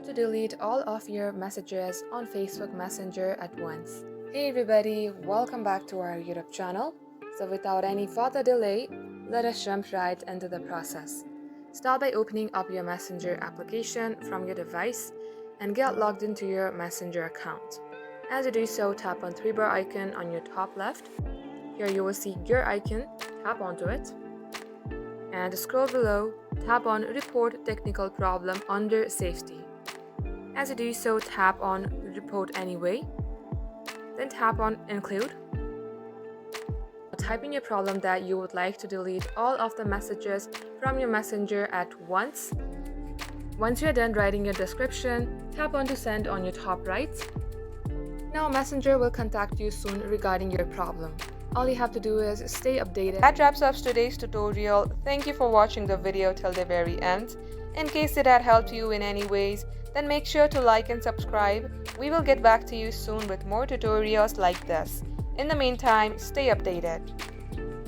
to delete all of your messages on Facebook Messenger at once. Hey everybody, welcome back to our YouTube channel. So without any further delay, let us jump right into the process. Start by opening up your Messenger application from your device and get logged into your Messenger account. As you do so, tap on 3-bar icon on your top left. Here you will see gear icon, tap onto it. And scroll below, tap on Report Technical Problem under Safety. As you do so, tap on Report Anyway. Then tap on Include. Type in your problem that you would like to delete all of the messages from your messenger at once. Once you're done writing your description, tap on to Send on your top right. Now Messenger will contact you soon regarding your problem. All you have to do is stay updated. That wraps up today's tutorial. Thank you for watching the video till the very end. In case it had helped you in any ways, then make sure to like and subscribe. We will get back to you soon with more tutorials like this. In the meantime, stay updated.